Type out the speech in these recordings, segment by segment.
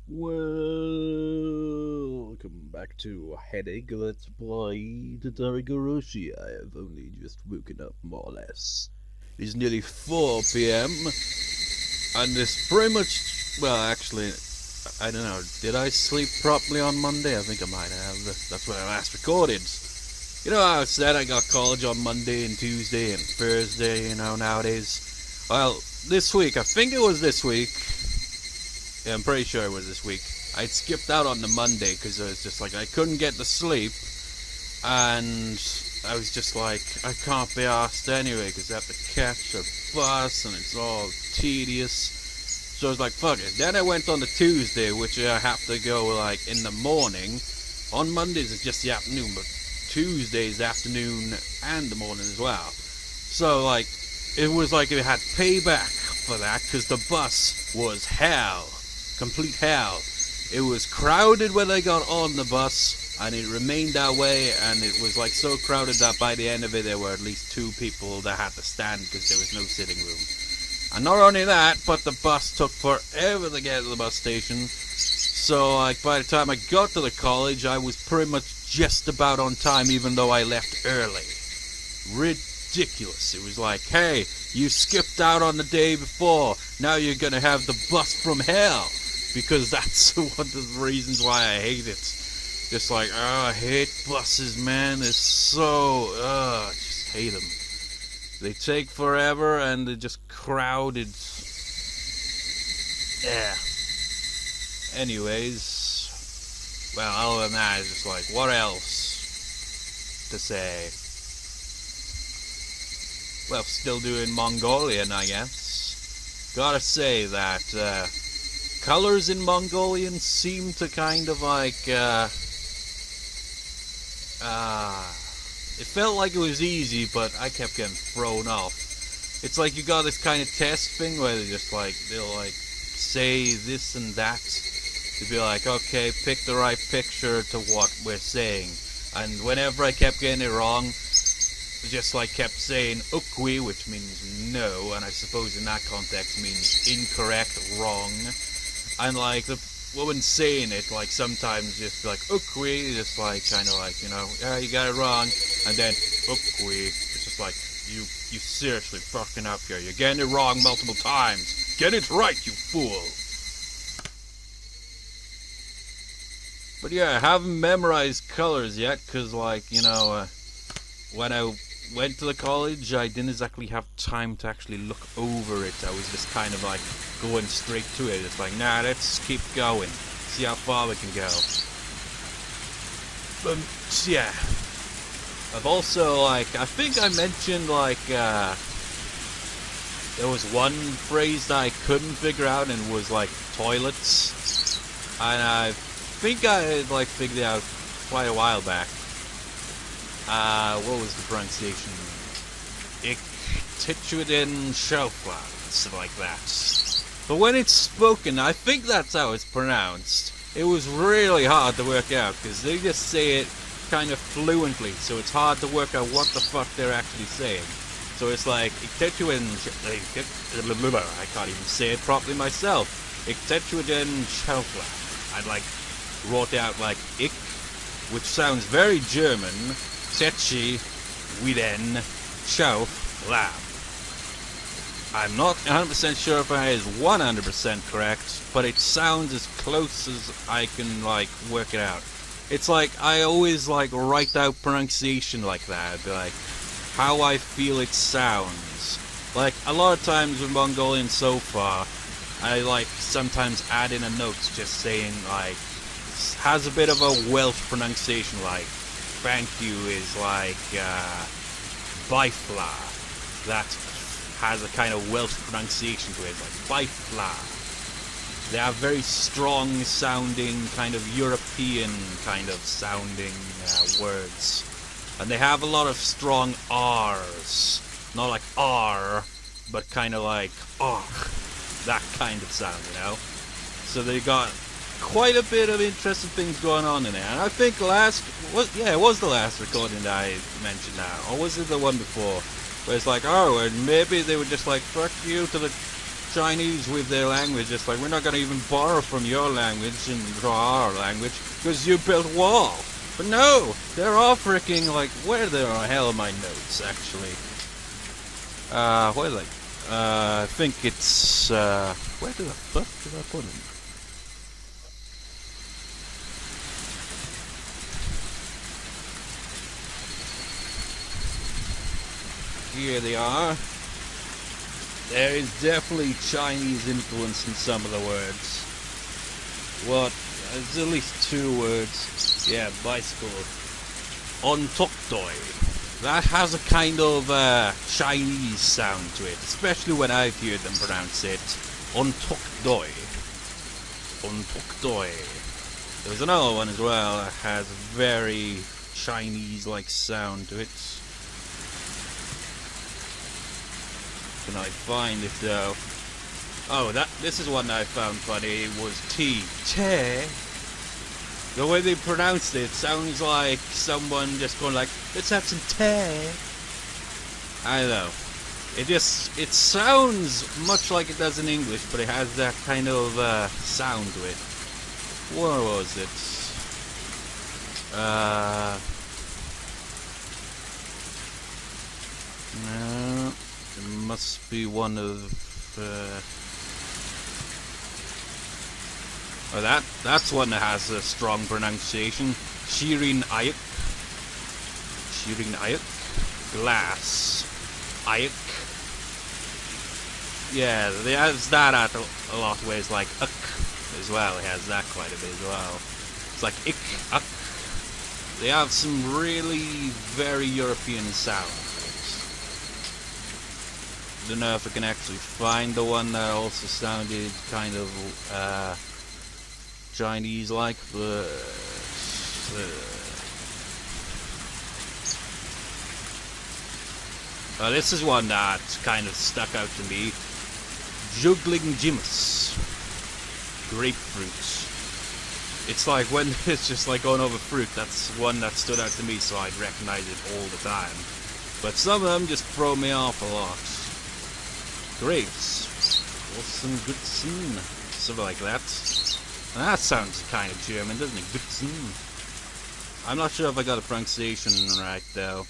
Welcome back to Headache Let's Play Tatarigoroshi. I have only just woken up, more or less. It's nearly 4 p.m. and it's pretty much, well, actually, I don't know, did I sleep properly on Monday? I think I might have. That's when I last recorded. You know how I said I got college on Monday and Tuesday and Thursday, nowadays? Well, this week, I think it was this week. Yeah, I'm pretty sure it was this week. I'd skipped out on the Monday because I was just like, I couldn't get to sleep. And I was just like, I can't be asked anyway because I have to catch a bus and it's all tedious. So I was like, fuck it. Then I went on the Tuesday, which I have to go like in the morning. On Mondays it's just the afternoon, but Tuesdays afternoon and the morning as well. So like, it was like it had payback for that because the bus was hell. Complete hell. It was crowded when I got on the bus, and it remained that way, and it was like so crowded that by the end of it there were at least 2 people that had to stand because there was no sitting room. And not only that, but the bus took forever to get to the bus station. So like by the time I got to the college, I was pretty much just about on time, even though I left early. Ridiculous. It was like, hey, you skipped out on the day before, now you're gonna have the bus from hell. Because that's one of the reasons why I hate it. Just like, I hate buses, man. It's so, I just hate them. They take forever and they're just crowded. Yeah. Anyways, well, other than that, it's just like, what else to say? Well, still doing Mongolian, I guess. Gotta say that, colors in Mongolian seem to kind of like, it felt like it was easy, but I kept getting thrown off. It's like you got this kind of test thing where they just like, they'll like say this and that. They'll be like, okay, pick the right picture to what we're saying. And whenever I kept getting it wrong, I just like kept saying ukwi, which means no, and I suppose in that context means incorrect, wrong. And like the woman saying it, like sometimes just like ukwi, just like kind of like, yeah, you got it wrong, and then ukwi, it's just like you seriously fucking up here. You're getting it wrong multiple times. Get it right, you fool. But yeah, I haven't memorized colors yet, cause like when I went to the college, I didn't exactly have time to actually look over it. I was just kind of like going straight to it. It's like, nah, let's keep going. See how far we can go. But yeah. I've also like, I think I mentioned like, there was one phrase that I couldn't figure out and it was like toilets. And I think I had like figured it out quite a while back. What was the pronunciation? Iktituiden Schaufla, something like that. But when it's spoken, I think that's how it's pronounced. It was really hard to work out, because they just say it kind of fluently, so it's hard to work out what the fuck they're actually saying. So it's like, Iktituiden... I can't even say it properly myself. Iktituiden Schaufla. I like, wrote out like, ik, which sounds very German. Keiichi, Widen, Schauf, Lab. I'm not 100% sure if I is 100% correct, but it sounds as close as I can like work it out. It's like I always like write out pronunciation like that, like how I feel it sounds. Like a lot of times with Mongolian so far, I like sometimes add in a note just saying like has a bit of a Welsh pronunciation like. Thank you is like Bifla. That has a kind of Welsh pronunciation to it, like Bifla. They have very strong sounding, kind of European kind of sounding words. And they have a lot of strong R's. Not like R, but kind of like that kind of sound, So they got quite a bit of interesting things going on in there. And I think it was the last recording that I mentioned now. Or was it the one before? Where it's like, and maybe they were just like, fuck you to the Chinese with their language. It's like, we're not going to even borrow from your language and draw our language because you built a wall. But no, they're all freaking like, where the hell are my notes actually? What is it? I think it's, where the fuck did I put them? Here they are. There is definitely Chinese influence in some of the words. What? There's at least 2 words. Yeah, bicycle. Ontoktoi. That has a kind of Chinese sound to it, especially when I've heard them pronounce it. Ontoktoi. Ontoktoi. There's another one as well that has a very Chinese-like sound to it. Can I find it though? Oh, this is one I found funny. It was tea. Te. The way they pronounced it sounds like someone just going like, let's have some tea. I don't know. It sounds much like it does in English, but it has that kind of sound to it. Where was it? No, it must be one of. Oh, that's one that has a strong pronunciation. Shirin Ayuk. Glass. Ayuk. Yeah, it has that at a lot of ways, like uk as well. It has that quite a bit as well. It's like ik, uk. They have some really very European sounds. Don't know if I can actually find the one that also sounded kind of Chinese-like, but this is one that kind of stuck out to me. Juggling Jimus. Grapefruit. It's like when it's just like going over fruit, that's one that stood out to me, so I'd recognize it all the time. But some of them just throw me off a lot. Grapes. Awesome, good scene. Something like that. That sounds kind of German, doesn't it? Gutzen. I'm not sure if I got the pronunciation right though.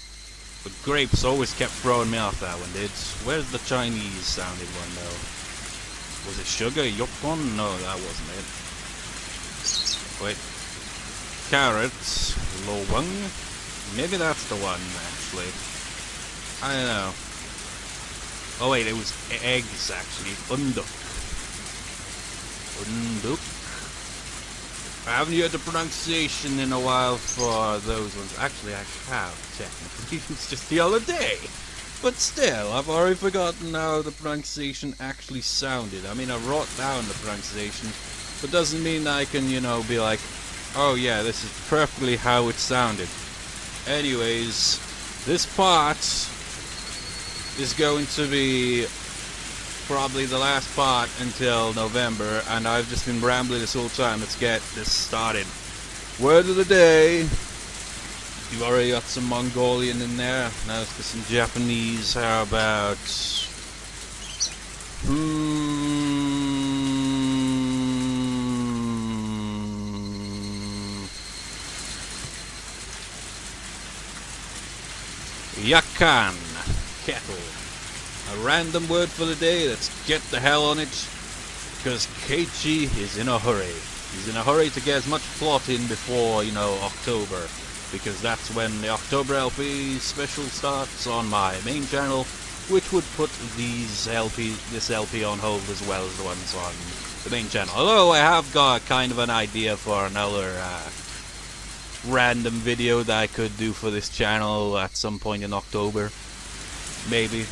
But grapes always kept throwing me off, that one did. Where's the Chinese sounding one though? Was it sugar? Yopon? No, that wasn't it. Wait. Carrots. Lowang? Maybe that's the one actually. I don't know. Oh wait, it was eggs actually. Unduk. Unduk. I haven't heard the pronunciation in a while for those ones. Actually, I have, technically. It's just the other day. But still, I've already forgotten how the pronunciation actually sounded. I mean, I wrote down the pronunciation, but doesn't mean I can, you know, be like, oh yeah, this is perfectly how it sounded. Anyways, this part is going to be probably the last part until November, and I've just been rambling this whole time. Let's get this started. Word of the day. You've already got some Mongolian in there. Now let's get some Japanese. How about Yakan. Kettle. A random word for the day. Let's get the hell on it, because Keiichi is in a hurry. He's in a hurry to get as much plot in before, you know, October, because that's when the October LP special starts on my main channel, which would put this LP on hold as well as the ones on the main channel. Although I have got kind of an idea for another random video that I could do for this channel at some point in October, maybe.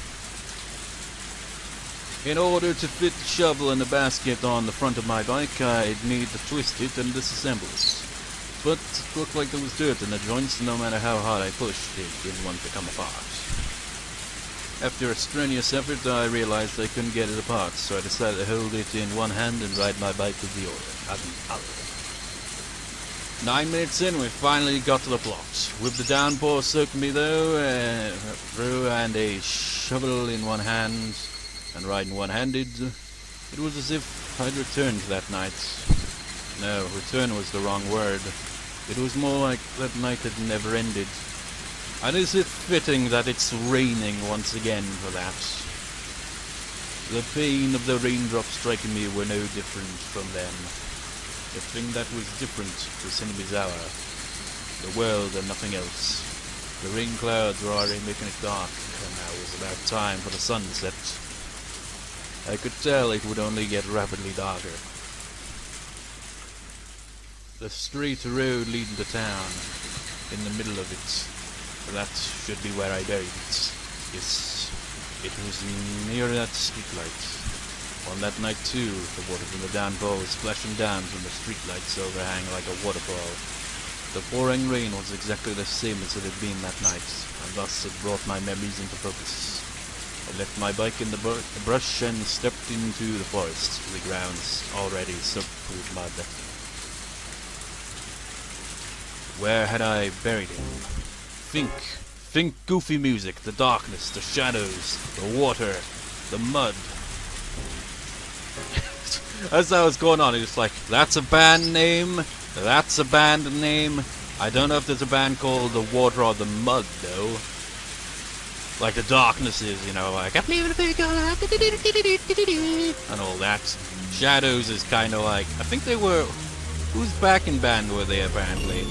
In order to fit the shovel and the basket on the front of my bike, I'd need to twist it and disassemble it. But it looked like there was dirt in the joints, and no matter how hard I pushed, it didn't want to come apart. After a strenuous effort, I realized I couldn't get it apart, so I decided to hold it in one hand and ride my bike with the other. 9 minutes in, we finally got to the plot. With the downpour soaking me through, and a shovel in one hand, and riding one-handed, It was as if I'd returned that night. No, return was the wrong word. It was more like that night had never ended. And is it fitting that it's raining once again for that? The pain of the raindrops striking me were no different from them. The thing that was different was Sinibizawa. The world and nothing else. The rain clouds were already making it dark, and now was about time for the sunset. I could tell it would only get rapidly darker. The straight road leading to town, in the middle of it, that should be where I buried it. Yes, it was near that streetlight. On that night too, the water from the downpour was splashing down from the streetlight's overhang like a waterfall. The pouring rain was exactly the same as it had been that night, and thus it brought my memories into focus. I left my bike in the brush and stepped into the forest, the grounds already soaked with mud. Where had I buried him? Think goofy music, the darkness, the shadows, the water, the mud. As that was going on, it was like, that's a band name, that's a band name. I don't know if there's a band called The Water or The Mud, though. Like the darkness is, you know, like, I believe in a and all that. Shadows is kind of like, I think they were, whose backing band were they apparently?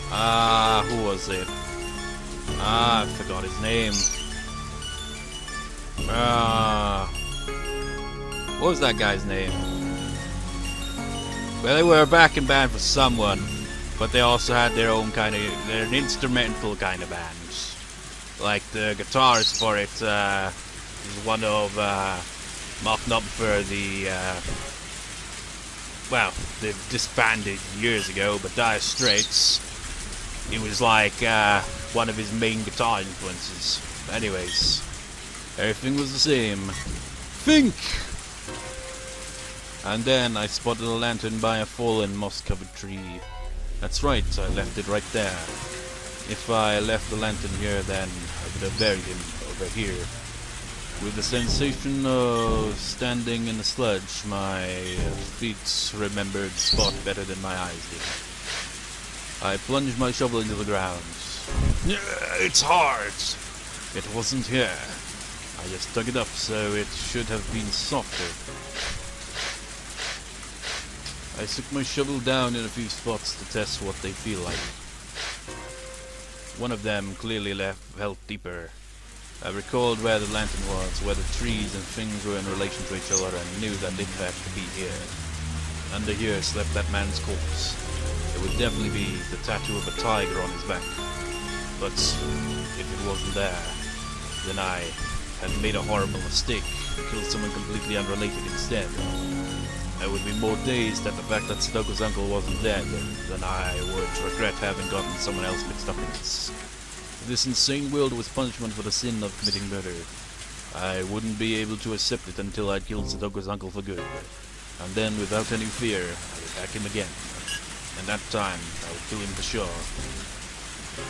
Who was it? I forgot his name. What was that guy's name? Well, they were a backing band for someone, but they also had their own kind of, they're an instrumental kind of band. Like the guitarist for it is one of Mark Knopfler, the well, they've disbanded years ago, but Dire Straits. He was like one of his main guitar influences. Anyways, everything was the same. Think! And then I spotted a lantern by a fallen moss-covered tree. That's right, I left it right there. If I left the lantern here, then I would have buried him over here. With the sensation of standing in the sludge, my feet remembered the spot better than my eyes did. I plunged my shovel into the ground. It's hard! It wasn't here. I just dug it up, so it should have been softer. I stuck my shovel down in a few spots to test what they feel like. One of them clearly felt deeper. I recalled where the lantern was, where the trees and things were in relation to each other, and knew that it had to be here. Under here slept that man's corpse. It would definitely be the tattoo of a tiger on his back. But if it wasn't there, then I had made a horrible mistake, killed someone completely unrelated instead. I would be more dazed at the fact that Satoko's uncle wasn't dead than I would regret having gotten someone else mixed up in this. This insane world was punishment for the sin of committing murder. I wouldn't be able to accept it until I'd killed Satoko's uncle for good. And then, without any fear, I would attack him again. And that time, I would kill him for sure.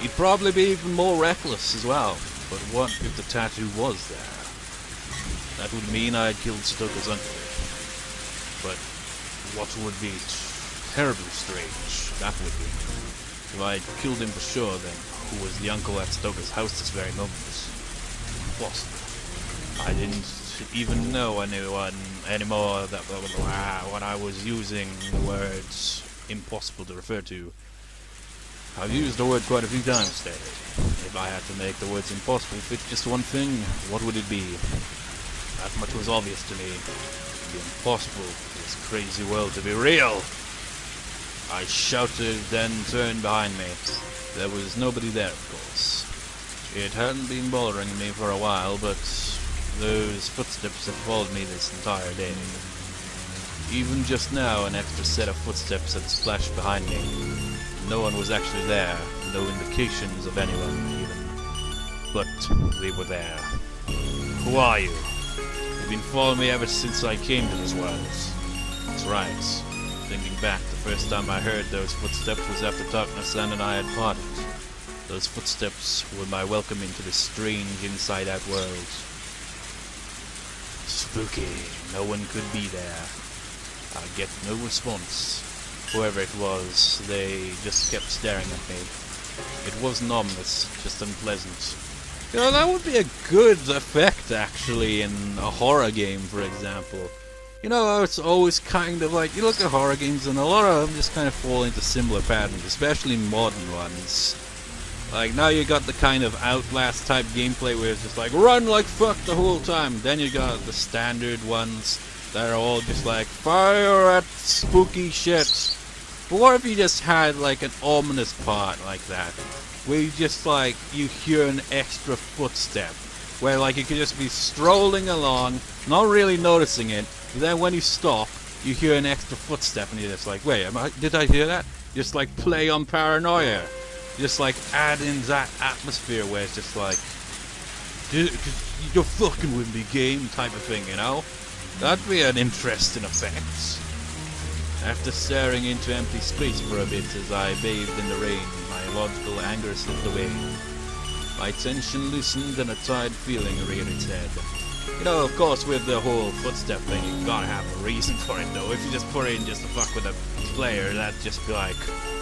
He'd probably be even more reckless as well. But what if the tattoo was there? That would mean I'd killed Satoko's uncle. But what would be terribly strange, that would be. If I'd killed him for sure, then who was the uncle at Satoko's house this very moment? Impossible. I didn't even know anyone anymore that when I was using the words impossible to refer to. I've used the word quite a few times today. If I had to make the words impossible fit just one thing, what would it be? That much was obvious to me. It would be impossible for this crazy world to be real. I shouted, then turned behind me. There was nobody there, of course. It hadn't been bothering me for a while, but those footsteps had followed me this entire day. Even just now, an extra set of footsteps had splashed behind me. No one was actually there, no indications of anyone even. But they were there. Who are you? You've been following me ever since I came to this world. That's right. Thinking back, the first time I heard those footsteps was after Darkness-san and I had parted. Those footsteps were my welcome into this strange inside-out world. spooky. No one could be there. I get no response. Whoever it was, they just kept staring at me. It wasn't ominous, just unpleasant. You know, that would be a good effect, actually, in a horror game, for example. You know, it's always kind of like, you look at horror games and a lot of them just kind of fall into similar patterns, especially modern ones. Like, now you got the kind of Outlast type gameplay where it's just like, run like fuck the whole time. Then you got the standard ones that are all just like, fire at spooky shit. But what if you just had like an ominous part like that? Where you just like, you hear an extra footstep. Where like you could just be strolling along, not really noticing it. But then when you stop, you hear an extra footstep and you're just like, wait, did I hear that? Just like play on paranoia. Just like add in that atmosphere where it's just like, you're fucking with me game type of thing, you know? That'd be an interesting effect. After staring into empty space for a bit as I bathed in the rain, my logical anger slipped away. My tension loosened and a tired feeling reared its head. You know, of course, with the whole footstep thing, you gotta have a reason for it, though. If you just put it in just to fuck with a player, that'd just be like,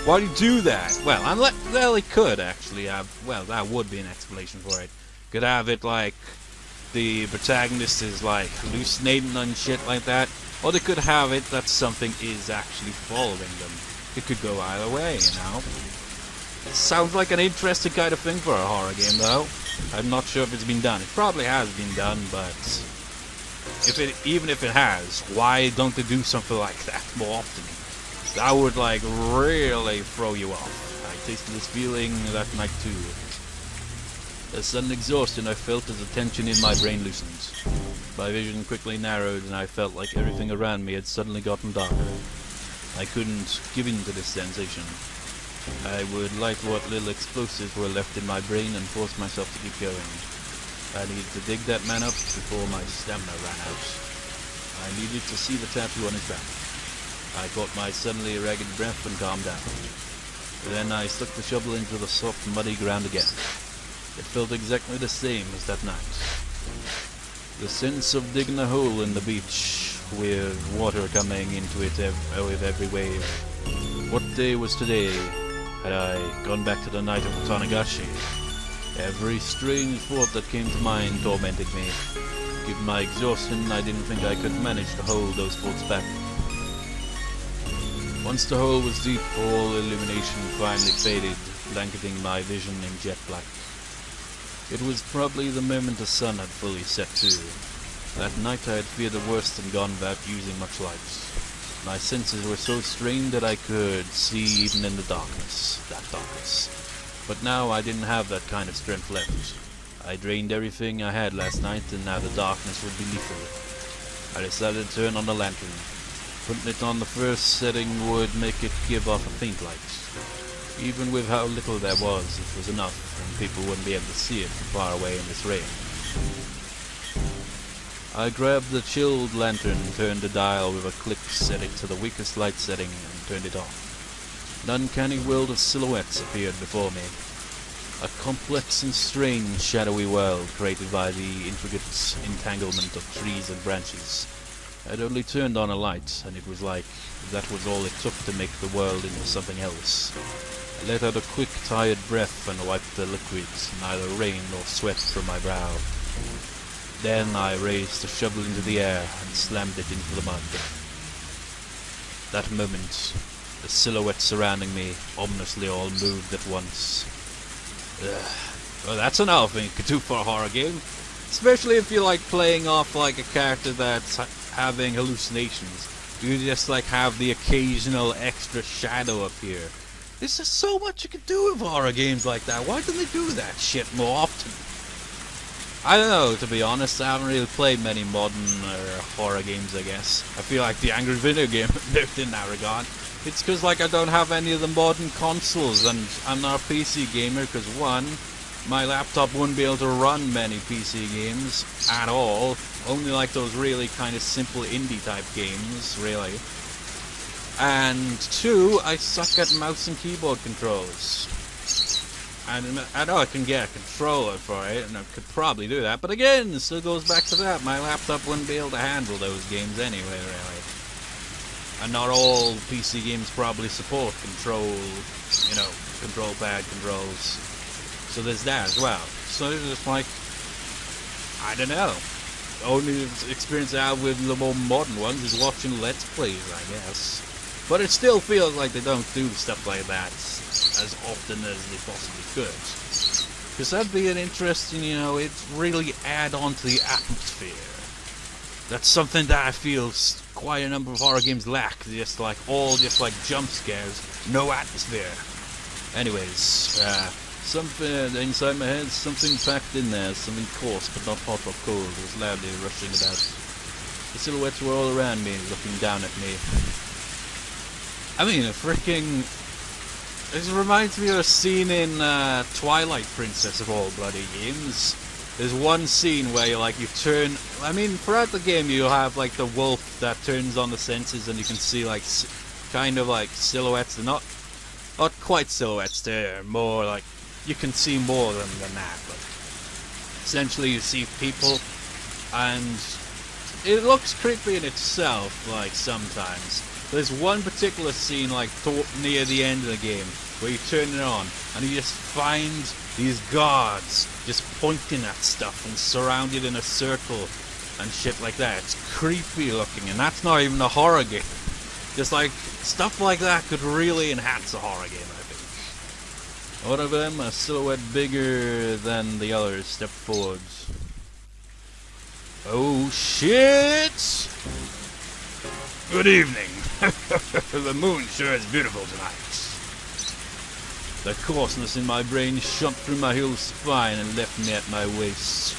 why do you do that? Well, it could actually have, well, that would be an explanation for it. Could have it like, the protagonist is like hallucinating and shit like that. Or they could have it that something is actually following them. It could go either way, you know. It sounds like an interesting kind of thing for a horror game, though. I'm not sure if it's been done. It probably has been done, but even if it has, why don't they do something like that more often? That would like really throw you off. I tasted this feeling that night too. A sudden exhaustion I felt as the tension in my brain loosened. My vision quickly narrowed and I felt like everything around me had suddenly gotten darker. I couldn't give in to this sensation. I would light what little explosives were left in my brain and force myself to keep going. I needed to dig that man up before my stamina ran out. I needed to see the tattoo on his back. I caught my suddenly ragged breath and calmed down. Then I stuck the shovel into the soft, muddy ground again. It felt exactly the same as that night. The sense of digging a hole in the beach, with water coming into it with every wave. What day was today? Had I gone back to the night of Tatarigoroshi? Every strange thought that came to mind tormented me. Given my exhaustion, I didn't think I could manage to hold those thoughts back. Once the hole was deep, all illumination finally faded, blanketing my vision in jet black. It was probably the moment the sun had fully set too. That night I had feared the worst and gone without using much light. My senses were so strained that I could see even in the darkness, that darkness. But now I didn't have that kind of strength left. I drained everything I had last night and now the darkness would be lethal. I decided to turn on the lantern. Putting it on the first setting would make it give off a faint light. Even with how little there was, it was enough, and people wouldn't be able to see it from far away in this rain. I grabbed the chilled lantern, turned the dial with a click, set it to the weakest light setting, and turned it off. An uncanny world of silhouettes appeared before me. A complex and strange shadowy world created by the intricate entanglement of trees and branches. I'd only turned on a light, and it was like that was all it took to make the world into something else. I let out a quick, tired breath and wiped the liquid, neither rain nor sweat, from my brow. Then I raised the shovel into the air and slammed it into the mud. That moment, the silhouettes surrounding me ominously all moved at once. Well, that's an odd thing you could do for a horror game. Especially if you like playing off like a character that's having hallucinations. You just like have the occasional extra shadow appear. There's just so much you can do with horror games like that. Why don't they do that shit more often? I don't know, to be honest. I haven't really played many modern horror games, I guess. I feel like the angry video game lived in that regard. It's because like I don't have any of the modern consoles, and I'm not a PC gamer because one, my laptop wouldn't be able to run many PC games at all. Only like those really kind of simple indie type games, really. And two, I suck at mouse and keyboard controls. I know I can get a controller for it, and I could probably do that, but again, it still goes back to that. My laptop wouldn't be able to handle those games anyway, really. And not all PC games probably support control pad controls. So there's that as well. So it's just like, I don't know. The only experience I have with the more modern ones is watching Let's Plays, I guess. But it still feels like they don't do stuff like that as often as they possibly could. Because that'd be an interesting, it really add on to the atmosphere. That's something that I feel quite a number of horror games lack. Just like jump scares, no atmosphere. Anyways, something inside my head, something packed in there, something coarse but not hot or cold, was loudly rushing about. The silhouettes were all around me, looking down at me. I mean, this reminds me of a scene in Twilight Princess of all bloody games. There's one scene where you turn. I mean, throughout the game you have the wolf that turns on the senses, and you can see kind of silhouettes. They're not quite silhouettes. They're more you can see more than that. But essentially, you see people, and it looks creepy in itself. Sometimes. There's one particular scene near the end of the game where you turn it on and you just find these guards just pointing at stuff and surrounded in a circle and shit like that. It's creepy looking, and that's not even a horror game. Just stuff like that could really enhance a horror game, I think. One of them, a silhouette bigger than the others, stepped forwards. Oh shit! Good evening. The moon sure is beautiful tonight. The coarseness in my brain shot through my whole spine and left me at my waist.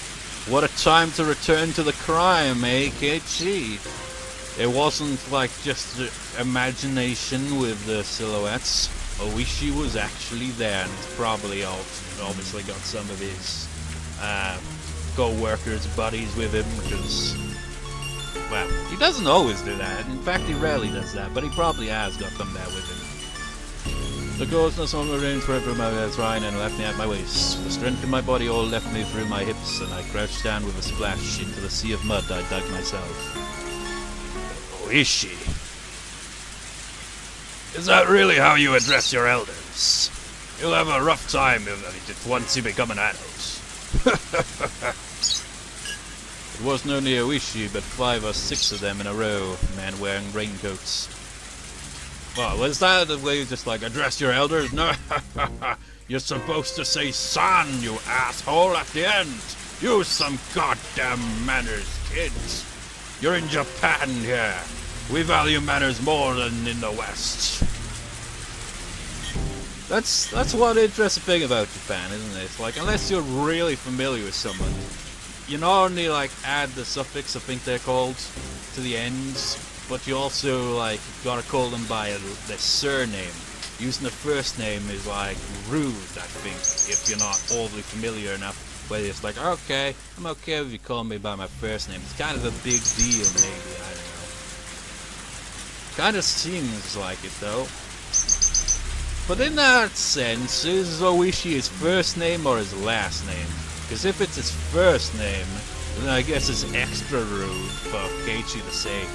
What a time to return to the crime, eh, Keiichi? It wasn't just imagination with the silhouettes. Ooishi was actually there, and it's probably obviously got some of his co-workers, buddies with him, because... Well, he doesn't always do that. In fact, he rarely does that, but he probably has got them there with him. The coarseness on the rain spread through my spine and left me at my waist. The strength in my body all left me through my hips, and I crouched down with a splash into the sea of mud I dug myself. Ooishi. Is that really how you address your elders? You'll have a rough time once you become an adult. It wasn't only Ooishi, but 5 or 6 of them in a row, men wearing raincoats. Well, was that the way you just address your elders? No, you're supposed to say son, you asshole, at the end. Use some goddamn manners, kids. You're in Japan here. We value manners more than in the West. That's one interesting thing about Japan, isn't it? It's unless you're really familiar with someone, you not only add the suffix, I think they're called, to the ends, but you also gotta call them by their surname. Using the first name is rude, I think, if you're not overly familiar enough. Where it's okay, I'm okay if you call me by my first name. It's kind of a big deal, maybe, I don't know. Kind of seems like it, though. But in that sense, is Ooishi his first name or his last name? Because if it's his first name, then I guess it's extra rude for Keiichi to say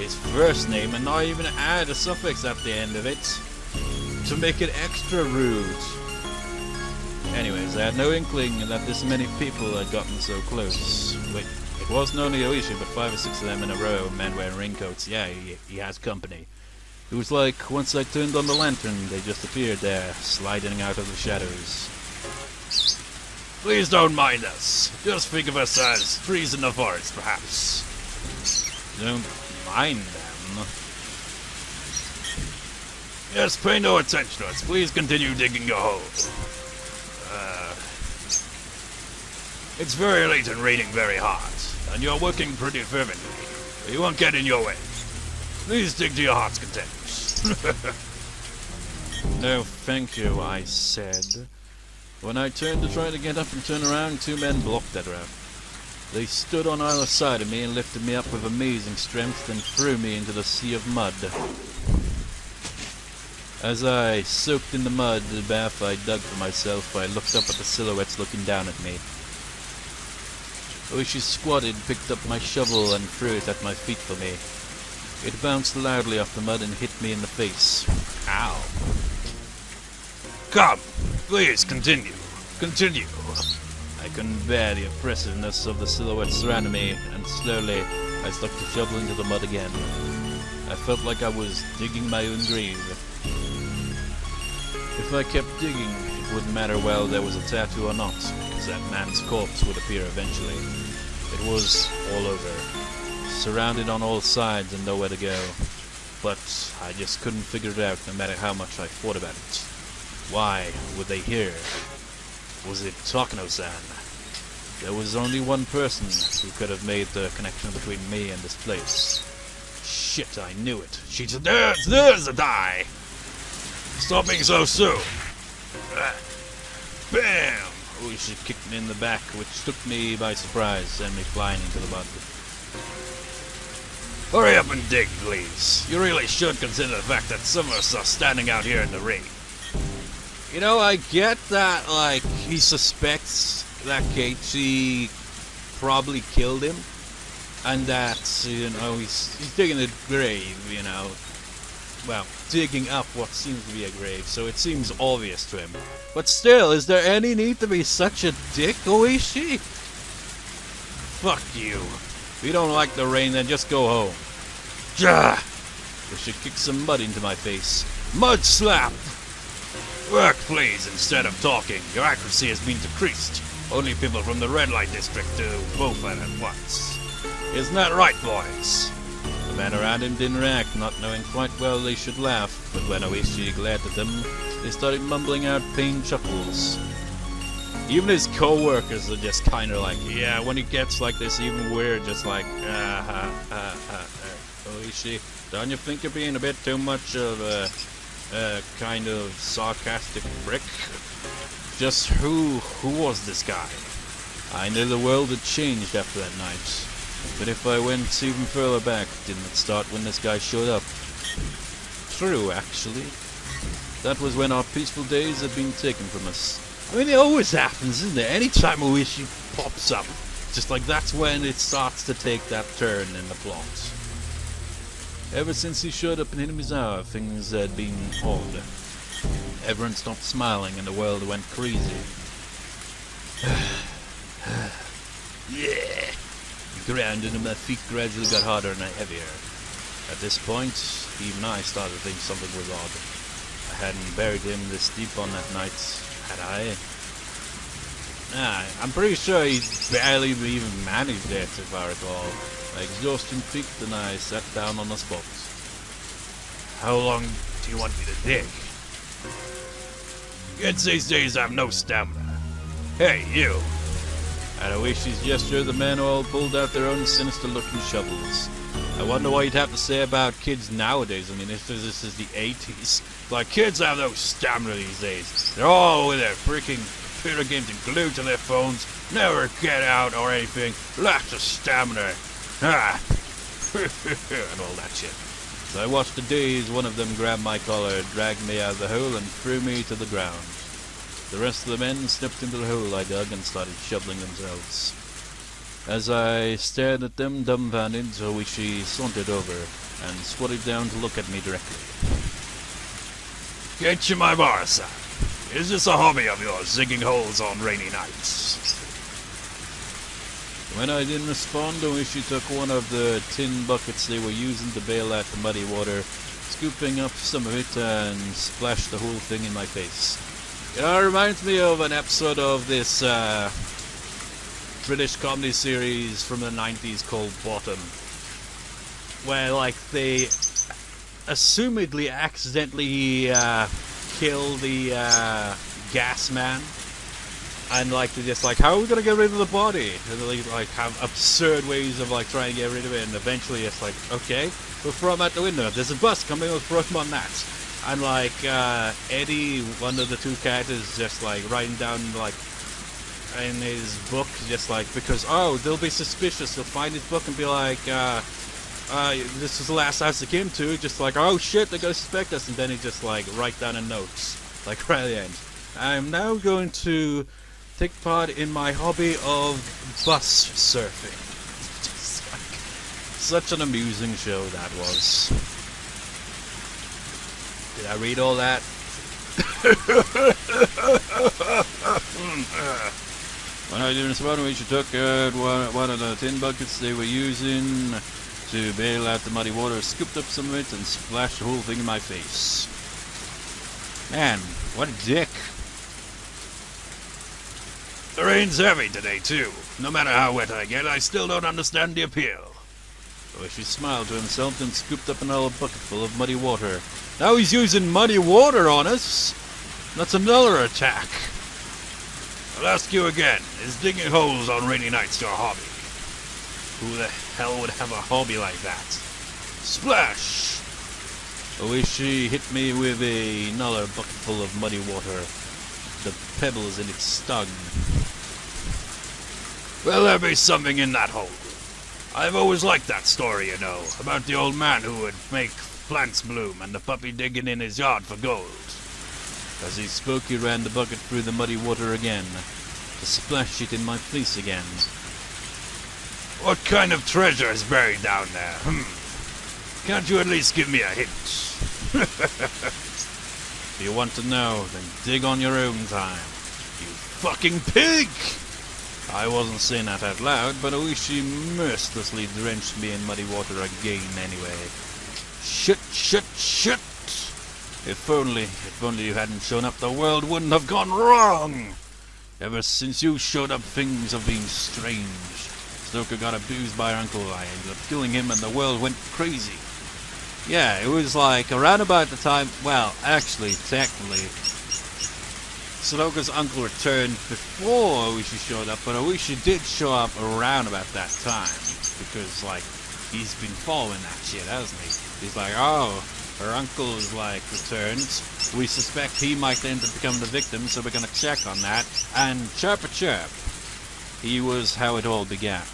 his first name and not even add a suffix at the end of it to make it extra rude. Anyways, I had no inkling that this many people had gotten so close. Wait, it wasn't only Ooishi, but 5 or 6 of them in a row, men wearing raincoats. Yeah, he has company. It was once I turned on the lantern, they just appeared there, sliding out of the shadows. Please don't mind us. Just think of us as trees in the forest, perhaps. Don't mind them. Yes, pay no attention to us. Please continue digging your hole. It's very late and raining very hard, and you're working pretty fervently. We won't get in your way. Please dig to your heart's content. No, thank you, I said. When I turned to try to get up and turn around, 2 men blocked that route. They stood on either side of me and lifted me up with amazing strength and threw me into the sea of mud. As I soaked in the mud, the bath I dug for myself, I looked up at the silhouettes looking down at me. Ooishi squatted, picked up my shovel, and threw it at my feet for me. It bounced loudly off the mud and hit me in the face. Ow. Come, please continue. Continue. I couldn't bear the oppressiveness of the silhouettes surrounding me, and slowly I stuck the shovel into the mud again. I felt like I was digging my own grave. If I kept digging, it wouldn't matter whether there was a tattoo or not, because that man's corpse would appear eventually. It was all over, surrounded on all sides and nowhere to go. But I just couldn't figure it out no matter how much I thought about it. Why would they hear? Was it Takano-san? There was only one person who could have made the connection between me and this place. Shit, I knew it. There's a die! Stop being so soon! Bam! Ooishi kicked me in the back, which took me by surprise, sent me flying into the mud. Hurry up and dig, please. You really should consider the fact that some of us are standing out here in the rain. You know, I get that, like, he suspects that Keiichi probably killed him, and that, you know, he's digging a grave, you know. Well, digging up what seems to be a grave, so it seems obvious to him. But still, is there any need to be such a dick, Ooishi? Fuck you. If you don't like the rain, then just go home. Jah! You should kick some mud into my face. Mud slap! Work, please, instead of talking. Your accuracy has been decreased. Only people from the red light district do both at once. Isn't that right, boys? The men around him didn't react, not knowing quite well they should laugh, but when Ooishi glared at them, they started mumbling out pained chuckles. Even his co-workers are just kinda like, yeah, when he gets like this, even we're just like, Ooishi, don't you think you're being a bit too much of a kind of sarcastic prick? Just who was this guy? I knew the world had changed after that night. But if I went even further back, didn't it start when this guy showed up? True, actually. That was when our peaceful days had been taken from us. I mean, it always happens, isn't it? Anytime Ooishi pops up, just like that's when it starts to take that turn in the plot. Ever since he showed up in Hinami's hour, things had been odd. Everyone stopped smiling and the world went crazy. Yeah. The ground under my feet gradually got harder and heavier. At this point, even I started to think something was odd. I hadn't buried him this deep on that night, had I? Nah, I'm pretty sure he barely even managed it, if I recall. My exhaustion peaked and I sat down on the spot. How long do you want me to dig? Kids these days have no stamina. Hey, you! At Ooishi's gesture, the men all pulled out their own sinister-looking shovels. I wonder what you'd have to say about kids nowadays. I mean, if this is the 80s. Like, kids have no stamina these days. They're all with their freaking computer games and glued to their phones. Never get out or anything. Lots of stamina. Ah! And all that shit. So I watched the days one of them grabbed my collar, dragged me out of the hole, and threw me to the ground. The rest of the men stepped into the hole I dug and started shoveling themselves. As I stared at them dumbfounded, Ooishi sauntered over and squatted down to look at me directly. Keiichi Maibara-san, is this a hobby of yours, digging holes on rainy nights? When I didn't respond, Ooishi took one of the tin buckets they were using to bail out the muddy water, scooping up some of it and splashed the whole thing in my face. You know, it reminds me of an episode of this British comedy series from the 90s called Bottom, where, like, they assumedly accidentally kill the gas man, and, like, they're just like, how are we gonna get rid of the body? And they, like, have absurd ways of, like, trying to get rid of it, and eventually it's like, okay, we'll throw him out the window. If there's a bus coming, we'll throw him on that. And, like, Eddie, one of the two characters, just, like, writing down, like, in his book, just, like, because, oh, they'll be suspicious. They'll find his book and be like, this was the last house they came to, just like, oh shit, they're gonna suspect us, and then he just like write down a note, like right at the end. I'm now going to take part in my hobby of bus surfing. Just like, such an amusing show that was. Did I read all that? When I was doing this one, we took one of the tin buckets they were using to bail out the muddy water, scooped up some of it, and splashed the whole thing in my face. Man, what a dick. The rain's heavy today, too. No matter how wet I get, I still don't understand the appeal. Ooishi smiled to himself and scooped up another bucketful of muddy water. Now he's using muddy water on us. That's another attack. I'll ask you again, is digging holes on rainy nights your hobby? Who the hell would have a hobby like that? Splash! Ooishi hit me with another bucketful of muddy water. The pebbles in it stung. Well, there be something in that hole. I've always liked that story, you know, about the old man who would make plants bloom and the puppy digging in his yard for gold. As he spoke, he ran the bucket through the muddy water again, to splash it in my face again. What kind of treasure is buried down there? Can't you at least give me a hint? If you want to know, then dig on your own time. You fucking pig! I wasn't saying that out loud, but Ooishi mercilessly drenched me in muddy water again anyway. Shit, shit, shit! If only you hadn't shown up, the world wouldn't have gone wrong! Ever since you showed up, things have been strange. Satoko got abused by her uncle, I ended up killing him, and the world went crazy. Yeah, it was like around about the time, well, actually, technically, Satoko's uncle returned before Ooishi showed up, but Ooishi did show up around about that time, because, like, he's been following that shit, hasn't he? He's like, oh, her uncle is, like, returned, we suspect he might end up becoming the victim, so we're gonna check on that, and chirp-a-chirp. He was how it all began.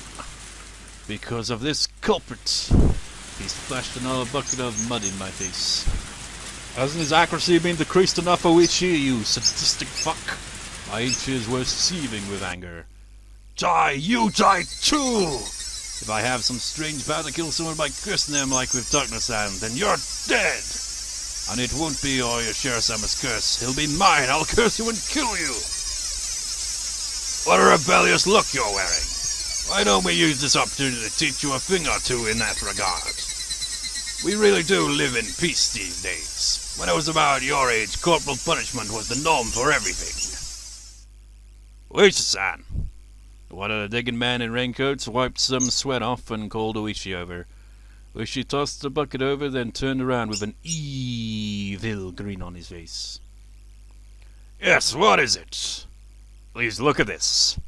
Because of this culprit, he splashed another bucket of mud in my face. Hasn't his accuracy been decreased enough, Ooishi, you sadistic fuck? My inches were seething with anger. Die, you die too! If I have some strange power to kill someone by cursing them like with darkness and then you're dead! And it won't be all your Shirasa's curse, he'll be mine, I'll curse you and kill you! What a rebellious look you're wearing! Why don't we use this opportunity to teach you a thing or two in that regard? We really do live in peace these days. When I was about your age, corporal punishment was the norm for everything. Ooishi-san! One of the digging men in raincoats wiped some sweat off and called Ooishi over. Ooishi tossed the bucket over, then turned around with an evil grin on his face. Yes, what is it? Please look at this.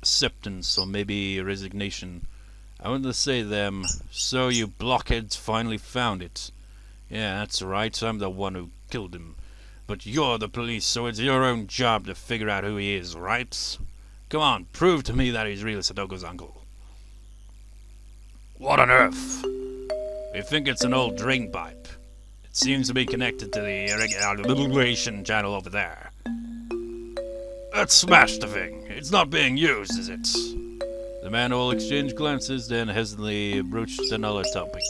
Acceptance, or maybe resignation. I wanted to say to them, so you blockheads finally found it. Yeah, that's right, I'm the one who killed him. But you're the police, so it's your own job to figure out who he is, right? Come on, prove to me that he's really Satoko's uncle. What on earth? We think it's an old drain pipe. It seems to be connected to the irrigation channel over there. Let's smash the thing. It's not being used, is it? The man all exchanged glances, then hesitantly broached another topic.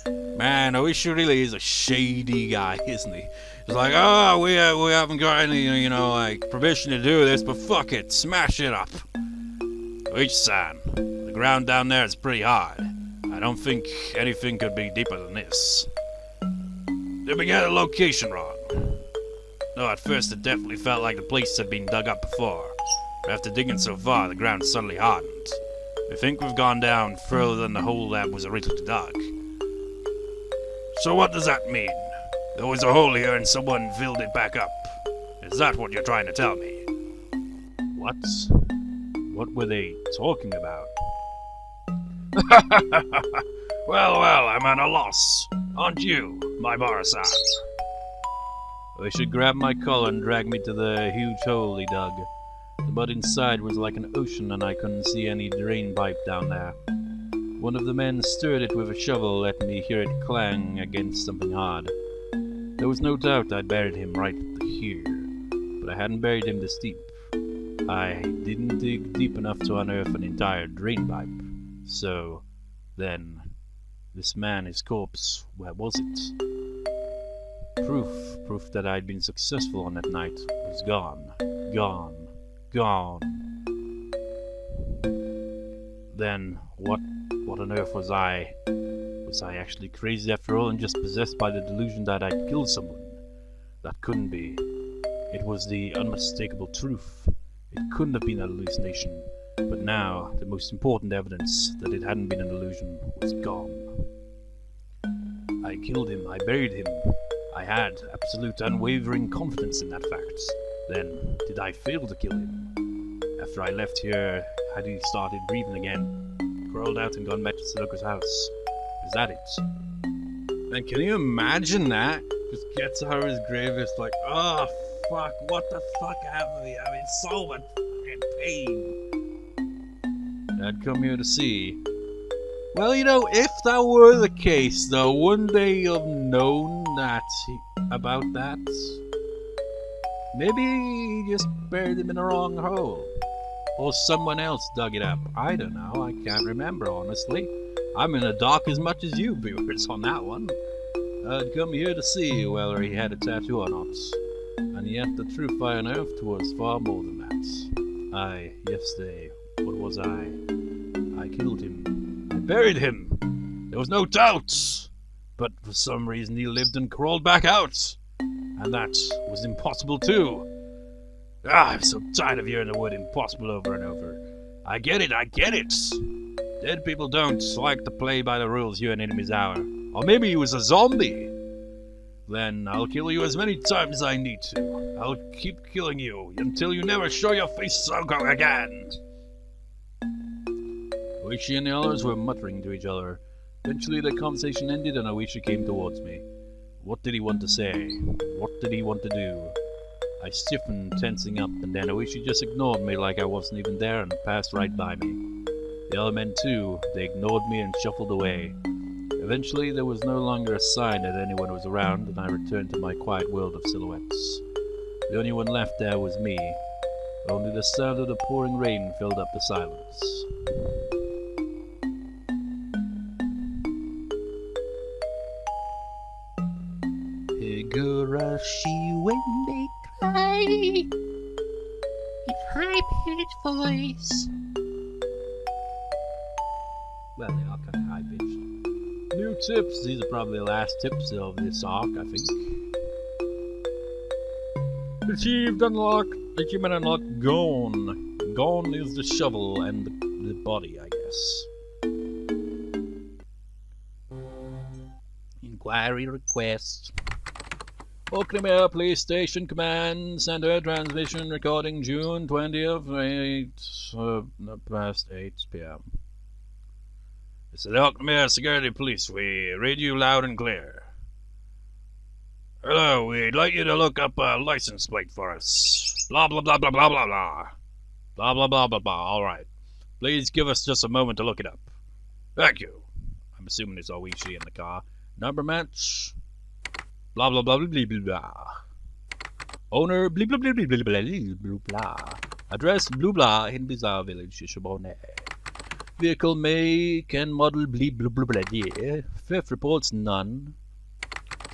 Man, Ooishi really is a shady guy, isn't he? He's like, oh, we haven't got any, you know, like, permission to do this, but fuck it, smash it up. Ooishi-san, the ground down there is pretty hard. I don't think anything could be deeper than this. Did we get the location wrong? No, at first it definitely felt like the place had been dug up before. But after digging so far, the ground suddenly hardened. We think we've gone down further than the hole that was originally dug. So what does that mean? There was a hole here and someone filled it back up. Is that what you're trying to tell me? What? What were they talking about? Well, I'm at a loss. Aren't you, my bar-san? Ooishi grabbed my collar and dragged me to the huge hole he dug. The mud inside was like an ocean and I couldn't see any drain pipe down there. One of the men stirred it with a shovel, letting me hear it clang against something hard. There was no doubt I'd buried him right here, but I hadn't buried him this deep. I didn't dig deep enough to unearth an entire drain pipe. So, then, this man, his corpse, where was it? Proof that I'd been successful on that night was gone. Gone. Then, what on earth was I? Was I actually crazy after all and just possessed by the delusion that I'd killed someone? That couldn't be. It was the unmistakable truth. It couldn't have been a hallucination. But now, the most important evidence that it hadn't been an illusion was gone. I killed him. I buried him. I had absolute unwavering confidence in that fact. Then, did I fail to kill him? After I left here, had he started breathing again, crawled out and gone back to Satoko's house? Is that it? Man, can you imagine that? Just gets out of his grave, it's like, oh fuck, what the fuck happened to me? I'm in so much fucking pain. I'd come here to see. Well, you know, if that were the case, though, wouldn't they have known about that? Maybe he just buried him in the wrong hole. Or someone else dug it up. I don't know, I can't remember, honestly. I'm in the dark as much as you viewers on that one. I'd come here to see whether he had a tattoo or not. And yet the truth I unearthed was far more than that. Yesterday, what was I? I killed him. I buried him. There was no doubt. But for some reason he lived and crawled back out. And that was impossible too. I'm so tired of hearing the word impossible over and over. I get it. Dead people don't like to play by the rules here in Enemy's Hour. Or maybe he was a zombie. Then I'll kill you as many times as I need to. I'll keep killing you until you never show your face, Satoko, again. Ooishi and the others were muttering to each other. Eventually the conversation ended and Ooishi came towards me. What did he want to say? What did he want to do? I stiffened, tensing up, and then Ooishi just ignored me like I wasn't even there and passed right by me. The other men too, they ignored me and shuffled away. Eventually there was no longer a sign that anyone was around, and I returned to my quiet world of silhouettes. The only one left there was me. Only the sound of the pouring rain filled up the silence. Higurashi when they cry in high-pitched voice. Well, they are kind of high-pitched. New tips. These are probably the last tips of this arc, I think. Achieved unlock. Achievement unlock. Gone. Gone is the shovel and the body, I guess. Inquiry request. Okinawa Police Station Command Center transmission recording June 20th, past 8 p.m. This is the Okinawa Security Police. We read you loud and clear. Hello, we'd like you to look up a license plate for us. Blah blah blah blah blah blah blah. Blah blah blah blah blah. Alright. Please give us just a moment to look it up. Thank you. I'm assuming it's Ooishi in the car. Number match. Blah blah blah blah blah blah. Owner blah blah blah blah blah blah blah blah. Address blah blah in Bizarre Village, Shishibone. Vehicle make and model blah blah blah blah blah. Theft reports none.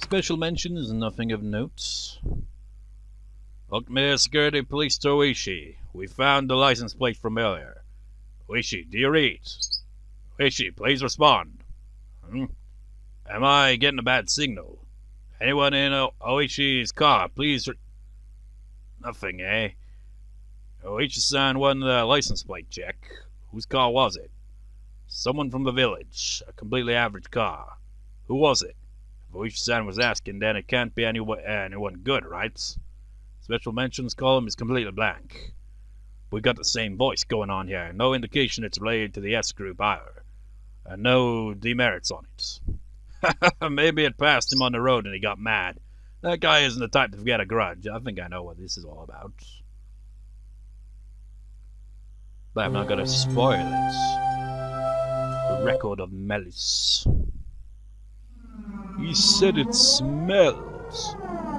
Special mentions nothing of note. Okinawa Security Police to Ooishi. We found the license plate from earlier. Ooishi, do you read? Ooishi, please respond. Am I getting a bad signal? Anyone in Ooishi's car, please... Nothing, eh? Ooishi-san won the license plate check. Whose car was it? Someone from the village. A completely average car. Who was it? If Ooishi-san was asking, then it can't be anyone good, right? Special mentions column is completely blank. We got the same voice going on here. No indication it's related to the S group either. And no demerits on it. Maybe it passed him on the road and he got mad. That guy isn't the type to forget a grudge. I think I know what this is all about. But I'm not gonna spoil it. The record of malice. He said it smelled.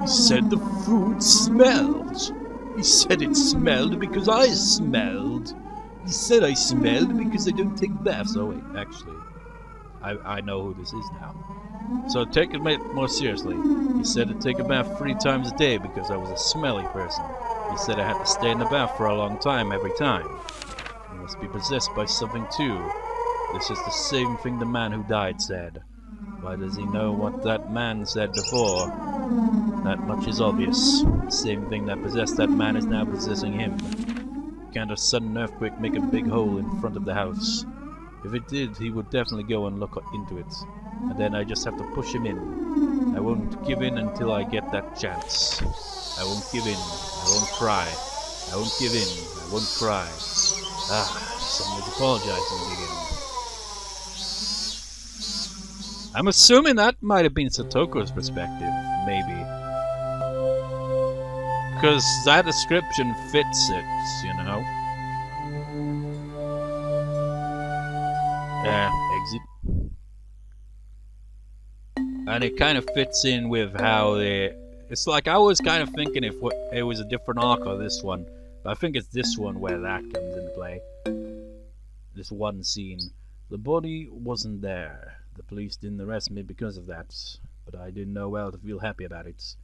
He said the food smelled. He said it smelled because I smelled. He said I smelled because I don't take baths. Oh wait, actually, I know who this is now. So take it more seriously. He said to take a bath 3 times a day because I was a smelly person. He said I had to stay in the bath for a long time every time. I must be possessed by something too. This is the same thing the man who died said. Why does he know what that man said before? That much is obvious. The same thing that possessed that man is now possessing him. Can't a sudden earthquake make a big hole in front of the house? If it did, he would definitely go and look into it. And then I just have to push him in. I won't give in until I get that chance. I won't give in. I won't cry. I won't give in. I won't cry. Someone's apologizing again. I'm assuming that might have been Satoko's perspective, maybe. Because that description fits it, you know? Exit. And it kind of fits in with how they... It's like I was kind of thinking if it was a different arc or this one. But I think it's this one where that comes into play. This one scene. The body wasn't there. The police didn't arrest me because of that. But I didn't know well to feel happy about it.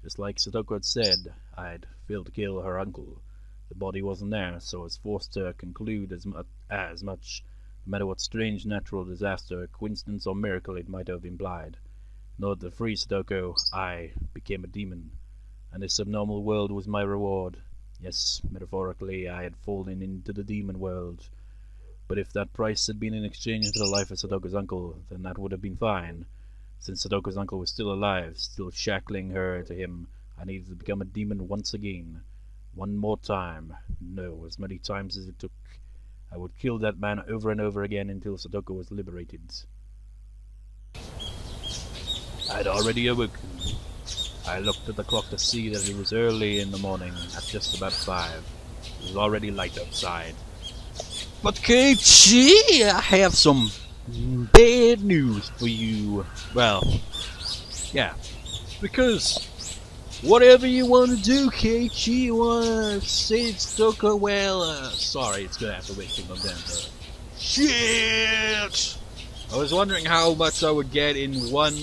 Just like Satoko had said, I'd failed to kill her uncle. The body wasn't there, so I was forced to conclude as much, no matter what strange natural disaster, coincidence, or miracle it might have implied. In order to free Satoko, I became a demon, and this subnormal world was my reward. Yes, metaphorically, I had fallen into the demon world. But if that price had been in exchange for the life of Satoko's uncle, then that would have been fine. Since Satoko's uncle was still alive, still shackling her to him, I needed to become a demon once again. One more time. No, as many times as it took. I would kill that man over and over again until Satoko was liberated. I'd already awoken. I looked at the clock to see that it was early in the morning, at just about 5. It was already light outside. But Keiichi, I have some bad news for you. Well, yeah, because whatever you want to do, Keiichi, you want to say Satoko, well, sorry, it's gonna have to wait till November. Shit! I was wondering how much I would get in one,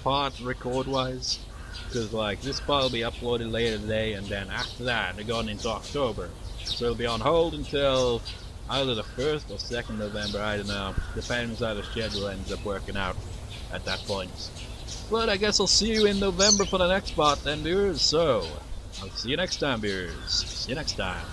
part record-wise. Because, this part will be uploaded later today, and then after that, they're going into October. So it'll be on hold until either the 1st or 2nd November, I don't know. Depends how the schedule ends up working out at that point. But I guess I'll see you in November for the next part then, viewers. So, I'll see you next time, viewers. See you next time.